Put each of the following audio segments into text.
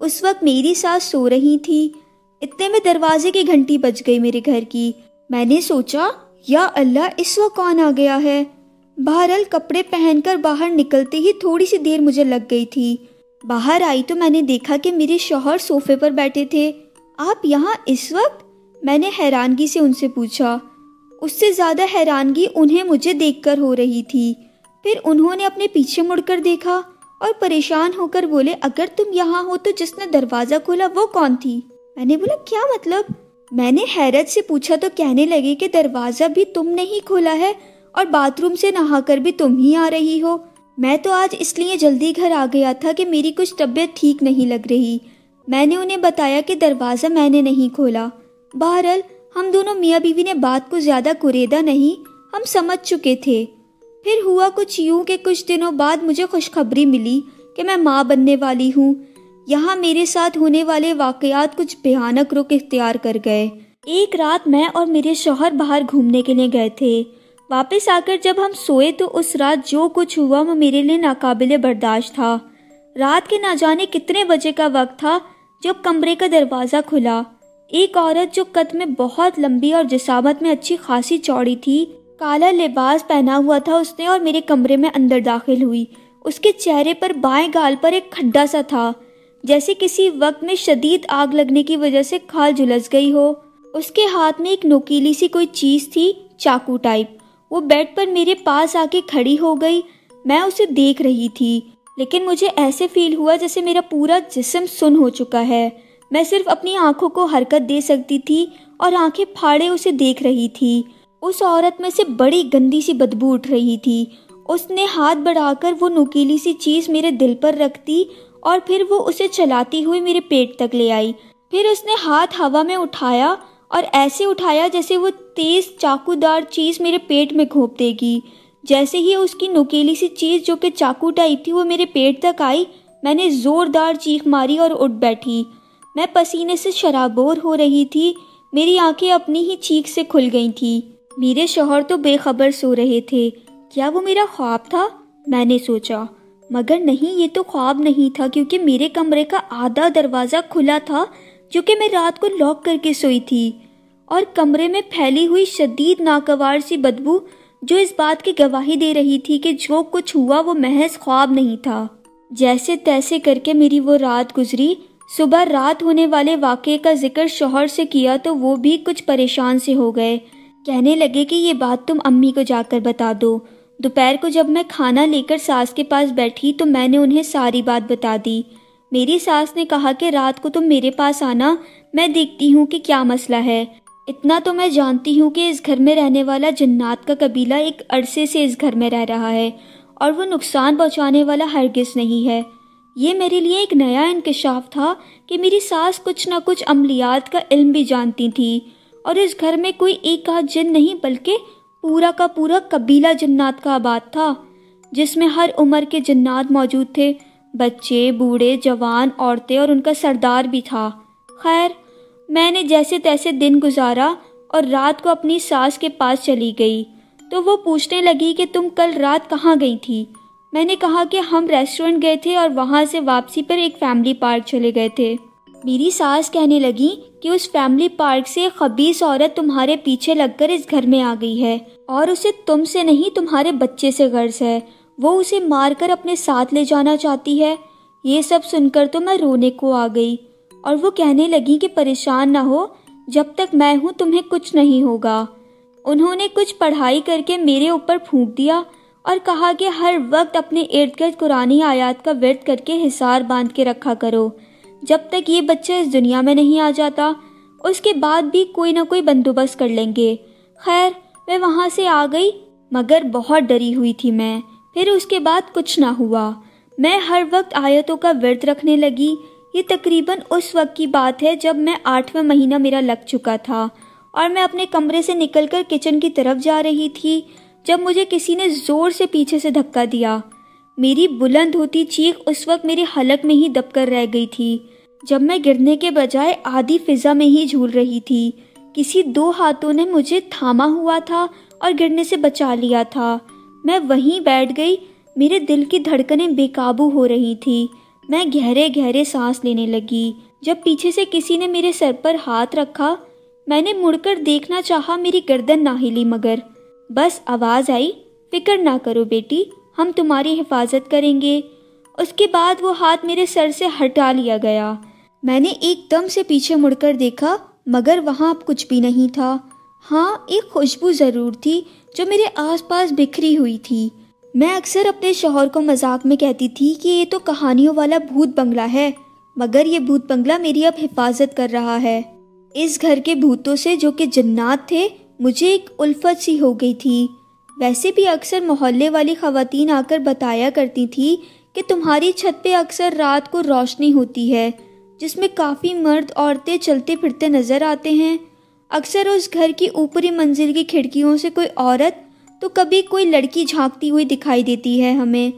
اس وقت میری ساس سو رہی تھی۔ اتنے میں دروازے کی گھنٹی بج گئی میرے گھر کی۔ میں نے سوچا یا اللہ اس وقت کون آ گیا ہے۔ بہرحال کپڑے پہن کر باہر نکلتے ہی تھوڑی سی دیر مجھے لگ گئی تھی۔ باہر آئی تو میں نے دیکھا کہ میرے شوہر صوفے پر بیٹھے تھے۔ آپ یہاں اس وقت؟ میں نے حیرانگی سے ان سے پوچھا۔ اس سے زیادہ حیرانگی انہیں مجھے دیکھ کر ہو رہی تھی۔ پھر انہوں نے اپنے پیچھے مڑ کر دیکھا اور پریشان ہو کر بولے، اگر تم یہاں ہو تو جس نے دروازہ کھولا وہ کون تھی؟ میں نے بولا کیا مطلب؟ میں نے حیرت سے پوچھا تو کہنے لگے کہ دروازہ بھی تم نے ہی کھولا ہے اور باتھ روم سے نہا کر بھی تم ہی آ رہی ہو۔ میں تو آج اس لیے جلدی گھر آ گیا تھا کہ میری کچھ طبیعت ٹھیک نہیں لگ رہی۔ میں نے انہیں بتایا کہ دروازہ میں نے نہیں کھولا۔ بہرحال ہم دونوں میاں بیوی نے بات کو زیادہ کریدا نہیں، ہم سمجھ چکے تھے۔ پھر ہوا کچھ یوں کہ کچھ دنوں بعد مجھے خوشخبری ملی کہ میں ماں بننے والی ہوں۔ یہاں میرے ساتھ ہونے والے واقعات کچھ بھیانک رخ اختیار کر گئے۔ ایک رات میں اور میرے شوہر باہر گھومنے کے لیے گئے تھے۔ واپس آ کر جب ہم سوئے تو اس رات جو کچھ ہوا وہ میرے لیے ناقابل برداشت تھا۔ رات کے نہ جانے کتنے بجے کا وقت تھا جب کمرے کا دروازہ کھلا۔ ایک عورت جو قد میں بہت لمبی اور جسامت میں اچھی خاصی چوڑی تھی، کالا لباس پہنا ہوا تھا اس نے، اور میرے کمرے میں اندر داخل ہوئی۔ اس کے چہرے پر بائیں گال پر ایک کھڈا سا تھا، جیسے کسی وقت میں شدید آگ لگنے کی وجہ سے کھال جھلس گئی ہو۔ اس کے ہاتھ میں ایک نوکیلی سی کوئی چیز تھی، چاقو ٹائپ۔ وہ بیڈ پر میرے پاس آ کے کھڑی ہو گئی۔ میں اسے دیکھ رہی تھی، لیکن مجھے ایسے فیل ہوا جیسے میرا پورا جسم سن ہو چکا ہے۔ میں صرف اپنی آنکھوں کو حرکت دے سکتی تھی اور آنکھیں پھاڑے اسے دیکھ رہی تھی۔ اس عورت میں سے بڑی گندی سی بدبو اٹھ رہی تھی۔ اس نے ہاتھ بڑھا کر وہ نوکیلی سی چیز میرے دل پر رکھ دی اور پھر وہ اسے چلاتی ہوئی میرے پیٹ تک لے آئی۔ پھر اس نے ہاتھ ہوا میں اٹھایا اور ایسے اٹھایا جیسے وہ تیز چاقو دار چیز میرے پیٹ میں گھونپ دے گی۔ جیسے ہی اس کی نوکیلی سی چیز جو کہ چاقو ٹائپ تھی وہ میرے پیٹ تک آئی، میں نے زوردار چیخ ماری اور اٹھ بیٹھی۔ میں پسینے سے شرابور ہو رہی تھی، میری آنکھیں اپنی ہی چیخ سے کھل گئی تھی۔ میرے شوہر تو بے خبر سو رہے تھے۔ کیا وہ میرا خواب تھا؟ میں نے سوچا، مگر نہیں، یہ تو خواب نہیں تھا، کیونکہ میرے کمرے کا آدھا دروازہ کھلا تھا جو کہ میں رات کو لاک کر کے سوئی تھی، اور کمرے میں پھیلی ہوئی شدید ناگوار سی بدبو جو اس بات کی گواہی دے رہی تھی کہ جو کچھ ہوا وہ محض خواب نہیں تھا۔ جیسے تیسے کر کے میری وہ رات گزری۔ صبح رات ہونے والے واقعے کا ذکر شوہر سے کیا تو وہ بھی کچھ پریشان سے ہو گئے۔ کہنے لگے کہ یہ بات تم امی کو جا کر بتا دو۔ دوپہر کو جب میں کھانا لے کر ساس کے پاس بیٹھی تو میں نے انہیں ساری بات بتا دی۔ میری ساس نے کہا کہ رات کو تم میرے پاس آنا، میں دیکھتی ہوں کہ کیا مسئلہ ہے۔ اتنا تو میں جانتی ہوں کہ اس گھر میں رہنے والا جنات کا قبیلہ ایک عرصے سے اس گھر میں رہ رہا ہے اور وہ نقصان پہنچانے والا ہرگز نہیں ہے۔ یہ میرے لیے ایک نیا انکشاف تھا کہ میری ساس کچھ نہ کچھ عملیات کا علم بھی جانتی تھی، اور اس گھر میں کوئی ایک آدھ جن نہیں بلکہ پورا کا پورا قبیلہ جنات کا آباد تھا، جس میں ہر عمر کے جنات موجود تھے، بچے، بوڑھے، جوان، عورتیں، اور ان کا سردار بھی تھا۔ خیر، میں نے جیسے تیسے دن گزارا اور رات کو اپنی ساس کے پاس چلی گئی تو وہ پوچھنے لگی کہ تم کل رات کہاں گئی تھی؟ میں نے کہا کہ ہم ریسٹورنٹ گئے تھے اور وہاں سے واپسی پر ایک فیملی پارک چلے گئے تھے۔ میری ساس کہنے لگی کہ اس فیملی پارک سے ایک خبیث عورت تمہارے پیچھے لگ کر اس گھر میں آ گئی ہے اور اسے تم سے نہیں تمہارے بچے سے غرض ہے، وہ اسے مار کر اپنے ساتھ لے جانا چاہتی ہے۔ یہ سب سن کر تو میں رونے کو آ گئی، اور وہ کہنے لگی کہ پریشان نہ ہو، جب تک میں ہوں تمہیں کچھ نہیں ہوگا۔ انہوں نے کچھ پڑھائی کر کے میرے اوپر پھونک دیا اور کہا کہ ہر وقت اپنے ارد گرد قرآنی آیات کا ورد کر کے حصار باندھ کے رکھا کرو، جب تک یہ بچہ اس دنیا میں نہیں آ جاتا۔ اس کے بعد بھی کوئی نہ کوئی بندوبست کر لیں گے۔ خیر، میں وہاں سے آ گئی، مگر بہت ڈری ہوئی تھی میں۔ پھر اس کے بعد کچھ نہ ہوا۔ میں ہر وقت آیتوں کا ورد رکھنے لگی۔ یہ تقریباً اس وقت کی بات ہے جب میں 8واں مہینہ میرا لگ چکا تھا اور میں اپنے کمرے سے نکل کر کچن کی طرف جا رہی تھی جب مجھے کسی نے زور سے پیچھے سے دھکا دیا۔ میری بلند ہوتی چیخ اس وقت میرے حلق میں ہی دب کر رہ گئی تھی، جب میں گرنے کے بجائے آدھی فضا میں ہی جھول رہی تھی۔ کسی 2 ہاتھوں نے مجھے تھاما ہوا تھا اور گرنے سے بچا لیا تھا۔ میں وہیں بیٹھ گئی، میرے دل کی دھڑکنیں بے قابو ہو رہی تھی۔ میں گہرے گہرے سانس لینے لگی۔ جب پیچھے سے کسی نے میرے سر پر ہاتھ رکھا، میں نے مڑ کر دیکھنا چاہا، میری گردن نہ ہلی، مگر بس آواز آئی، فکر نہ کرو بیٹی، ہم تمہاری حفاظت کریں گے۔ اس کے بعد وہ ہاتھ میرے سر سے ہٹا لیا گیا۔ میں نے ایک دم سے پیچھے مڑ کر دیکھا، مگر وہاں اب کچھ بھی نہیں تھا۔ ہاں، ایک خوشبو ضرور تھی جو میرے آس پاس بکھری ہوئی تھی۔ میں اکثر اپنے شوہر کو مذاق میں کہتی تھی کہ یہ تو کہانیوں والا بھوت بنگلہ ہے، مگر یہ بھوت بنگلہ میری اب حفاظت کر رہا ہے۔ اس گھر کے بھوتوں سے، جو کہ جنات تھے، مجھے ایک الفت سی ہو گئی تھی۔ ویسے بھی اکثر محلے والی خواتین آ کر بتایا کرتی تھی کہ تمہاری چھت پہ اکثر رات کو روشنی ہوتی ہے جس میں کافی مرد عورتیں چلتے پھرتے نظر آتے ہیں۔ اکثر اس گھر کی اوپری منزل کی کھڑکیوں سے کوئی عورت تو کبھی کوئی لڑکی جھانکتی ہوئی دکھائی دیتی ہے ہمیں۔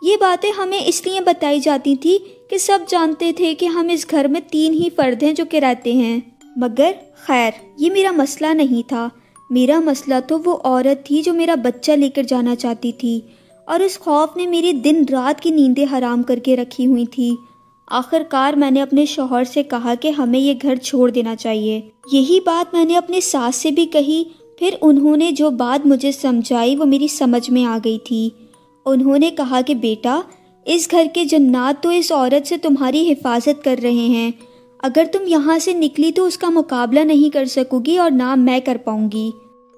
یہ باتیں ہمیں اس لیے بتائی جاتی تھی کہ سب جانتے تھے کہ ہم اس گھر میں 3 ہی فرد ہیں جو کہ رہتے ہیں۔ مگر خیر، یہ میرا مسئلہ نہیں تھا۔ میرا مسئلہ تو وہ عورت تھی جو میرا بچہ لے کر جانا چاہتی تھی، اور اس خوف نے میری دن رات کی نیندیں حرام کر کے رکھی ہوئی تھی۔ آخر کار میں نے اپنے شوہر سے کہا کہ ہمیں یہ گھر چھوڑ دینا چاہیے۔ یہی بات میں نے اپنی ساس سے بھی کہی۔ پھر انہوں نے جو بات مجھے سمجھائی وہ میری سمجھ میں آ گئی تھی۔ انہوں نے کہا کہ بیٹا، اس گھر کے جنات تو اس عورت سے تمہاری حفاظت کر رہے ہیں۔ اگر تم یہاں سے نکلی تو اس کا مقابلہ نہیں کر سکو گی اور نہ میں کر پاؤں گی۔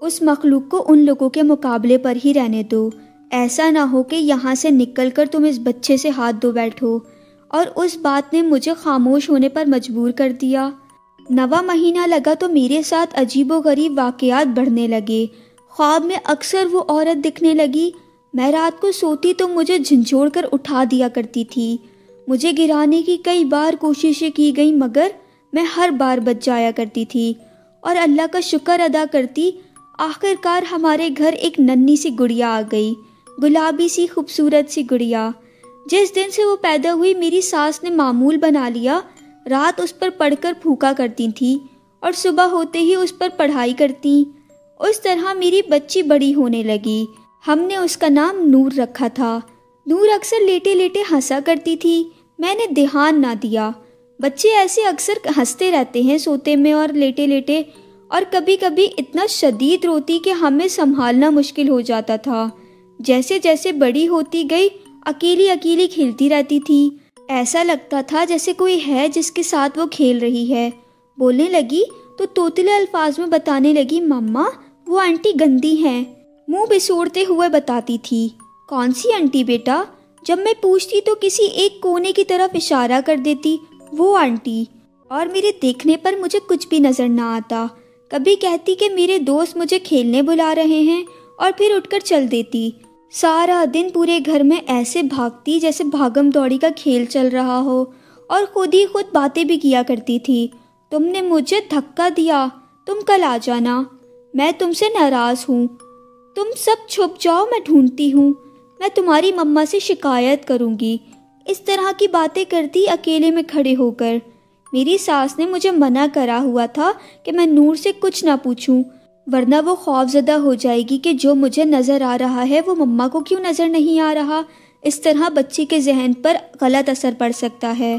اس مخلوق کو ان لوگوں کے مقابلے پر ہی رہنے دو۔ ایسا نہ ہو کہ یہاں سے نکل کر تم اس بچے سے ہاتھ دھو بیٹھو۔ اور اس بات نے مجھے خاموش ہونے پر مجبور کر دیا۔ 9واں مہینہ لگا تو میرے ساتھ عجیب و غریب واقعات بڑھنے لگے۔ خواب میں اکثر وہ عورت دکھنے لگی۔ میں رات کو سوتی تو مجھے جھنجھوڑ کر اٹھا دیا کرتی تھی۔ مجھے گرانے کی کئی بار کوششیں کی گئیں، مگر میں ہر بار بچ جایا کرتی تھی اور اللہ کا شکر ادا کرتی۔ آخر کار ہمارے گھر ایک ننھی سی گڑیا آ گئی، گلابی سی خوبصورت سی گڑیا۔ جس دن سے وہ پیدا ہوئی میری ساس نے معمول بنا لیا، رات اس پر پڑھ کر پھونکا کرتی تھی اور صبح ہوتے ہی اس پر پڑھائی کرتی۔ اس طرح میری بچی بڑی ہونے لگی۔ ہم نے اس کا نام نور رکھا تھا۔ نور اکثر لیٹے لیٹے ہنسا کرتی تھی، میں نے دھیان نہ دیا۔ بچے ایسے اکثر ہنستے رہتے ہیں سوتے میں اور لیٹے لیٹے، اور کبھی کبھی اتنا شدید روتی کہ ہمیں سنبھالنا مشکل ہو جاتا تھا۔ جیسے جیسے بڑی ہوتی گئی، اکیلی اکیلی کھیلتی رہتی تھی۔ ایسا لگتا تھا جیسے کوئی ہے جس کے ساتھ وہ کھیل رہی ہے۔ بولنے لگی تو توتلے الفاظ میں بتانے لگی، مما وہ آنٹی گندی ہیں۔ منہ بسوڑتے ہوئے بتاتی تھی۔ کون سی آنٹی بیٹا؟ جب میں پوچھتی تو کسی ایک کونے کی طرف اشارہ کر دیتی، وہ آنٹی۔ اور میرے دیکھنے پر مجھے کچھ بھی نظر نہ آتا۔ کبھی کہتی کہ میرے دوست مجھے کھیلنے بلا رہے ہیں، اور پھر اٹھ کر چل دیتی۔ سارا دن پورے گھر میں ایسے بھاگتی جیسے بھاگم دوڑی کا کھیل چل رہا ہو، اور خود ہی خود باتیں بھی کیا کرتی تھی۔ تم نے مجھے دھکا دیا، تم کل آ جانا، میں تم سے ناراض ہوں، تم سب چھپ جاؤ، میں ڈھونڈتی ہوں، میں تمہاری مما سے شکایت کروں گی۔ اس طرح کی باتیں کرتی اکیلے میں کھڑے ہو کر۔ میری ساس نے مجھے منع کرا ہوا تھا کہ میں نور سے کچھ نہ پوچھوں، ورنہ وہ خوف زدہ ہو جائے گی کہ جو مجھے نظر آ رہا ہے وہ مما کو کیوں نظر نہیں آ رہا۔ اس طرح بچی کے ذہن پر غلط اثر پڑ سکتا ہے۔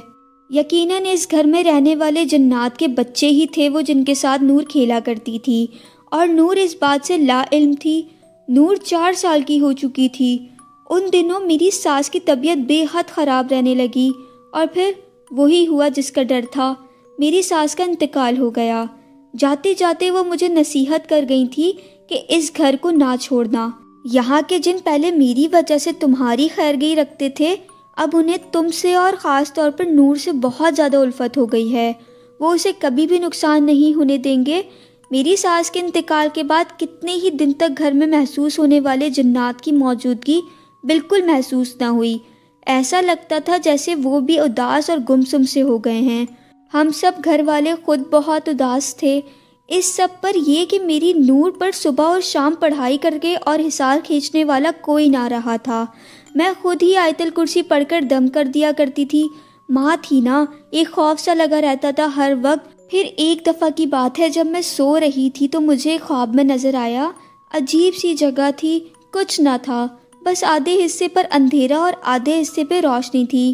یقیناً اس گھر میں رہنے والے جنات کے بچے ہی تھے وہ جن کے ساتھ نور کھیلا کرتی تھی، اور نور اس بات سے لا علم تھی۔ نور 4 سال کی ہو چکی تھی۔ ان دنوں میری ساس کی طبیعت بے حد خراب رہنے لگی، اور پھر وہی ہوا جس کا ڈر تھا۔ میری ساس کا انتقال ہو گیا۔ جاتے جاتے وہ مجھے نصیحت کر گئی تھی کہ اس گھر کو نہ چھوڑنا۔ یہاں کے جن پہلے میری وجہ سے تمہاری خیرگی رکھتے تھے، اب انہیں تم سے اور خاص طور پر نور سے بہت زیادہ الفت ہو گئی ہے۔ وہ اسے کبھی بھی نقصان نہیں ہونے دیں گے۔ میری ساس کے انتقال کے بعد کتنے ہی دن تک گھر میں محسوس ہونے والے جنات کی موجودگی بالکل محسوس نہ ہوئی۔ ایسا لگتا تھا جیسے وہ بھی اداس اور گمسم سے ہو گئے ہیں۔ ہم سب گھر والے خود بہت اداس تھے۔ اس سب پر یہ کہ میری نور پر صبح اور شام پڑھائی کر کے اور حصار کھینچنے والا کوئی نہ رہا تھا۔ میں خود ہی آیت الکرسی پڑھ کر دم کر دیا کرتی تھی۔ ماں تھی نا، ایک خوف سا لگا رہتا تھا ہر وقت۔ پھر ایک دفعہ کی بات ہے، جب میں سو رہی تھی تو مجھے خواب میں نظر آیا، عجیب سی جگہ تھی، کچھ نہ تھا، بس آدھے حصے پر اندھیرا اور آدھے حصے پہ روشنی تھی۔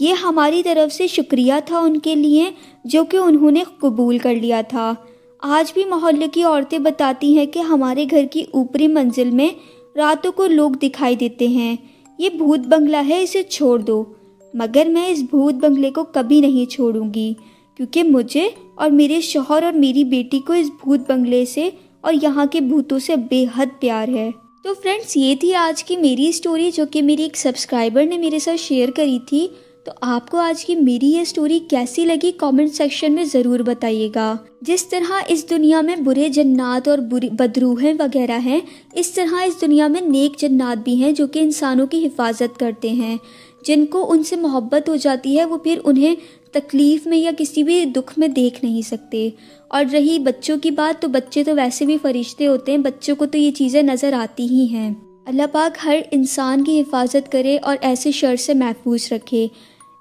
یہ ہماری طرف سے شکریہ تھا ان کے لیے جو کہ انہوں نے قبول کر لیا تھا۔ آج بھی محلے کی عورتیں بتاتی ہیں کہ ہمارے گھر کی اوپری منزل میں راتوں کو لوگ دکھائی دیتے ہیں، یہ بھوت بنگلہ ہے، اسے چھوڑ دو۔ مگر میں اس بھوت بنگلے کو کبھی نہیں چھوڑوں گی، کیونکہ مجھے اور میرے شوہر اور میری بیٹی کو اس بھوت بنگلے سے اور یہاں کے بھوتوں سے بے حد پیار ہے۔ تو فرینڈس، یہ تھی آج کی میری اسٹوری جو کہ میری ایک سبسکرائبر نے میرے ساتھ شیئر کری تھی۔ تو آپ کو آج کی میری یہ اسٹوری کیسی لگی کامنٹ سیکشن میں ضرور بتائیے گا۔ جس طرح اس دنیا میں برے جنات اور بدروحیں وغیرہ ہیں، اس طرح اس دنیا میں نیک جنات بھی ہیں جو کہ انسانوں کی حفاظت کرتے ہیں۔ جن کو ان سے محبت ہو جاتی ہے وہ پھر انہیں تکلیف میں یا کسی بھی دکھ میں دیکھ نہیں سکتے۔ اور رہی بچوں کی بات، تو بچے تو ویسے بھی فرشتے ہوتے ہیں، بچوں کو تو یہ چیزیں نظر آتی ہی ہیں۔ اللہ پاک ہر انسان کی حفاظت کرے اور ایسے شر سے محفوظ رکھے۔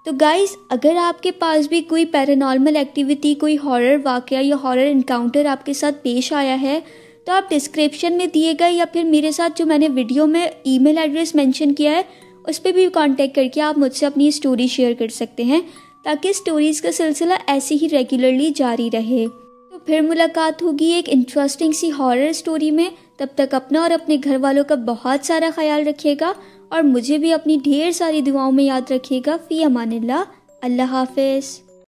تو گائز، اگر آپ کے پاس بھی کوئی پیرانارمل ایکٹیویٹی، کوئی ہارر واقعہ یا ہارر انکاؤنٹر آپ کے ساتھ پیش آیا ہے، تو آپ ڈسکرپشن میں دیے گئے یا پھر میرے ساتھ جو میں نے ویڈیو میں ای میل ایڈریس مینشن کیا ہے اس پہ بھی کانٹیکٹ کر کے آپ مجھ سے اپنی اسٹوری شیئر کر سکتے ہیں، تاکہ اسٹوریز کا سلسلہ ایسے ہی ریگولرلی جاری رہے۔ تو پھر ملاقات ہوگی ایک انٹرسٹنگ سی ہارر اسٹوری میں۔ تب تک اپنا اور اپنے گھر والوں کا بہت سارا خیال رکھیے گا، اور مجھے بھی اپنی ڈھیر ساری دعاؤں میں یاد رکھیے گا۔ فی امان اللہ، اللہ حافظ۔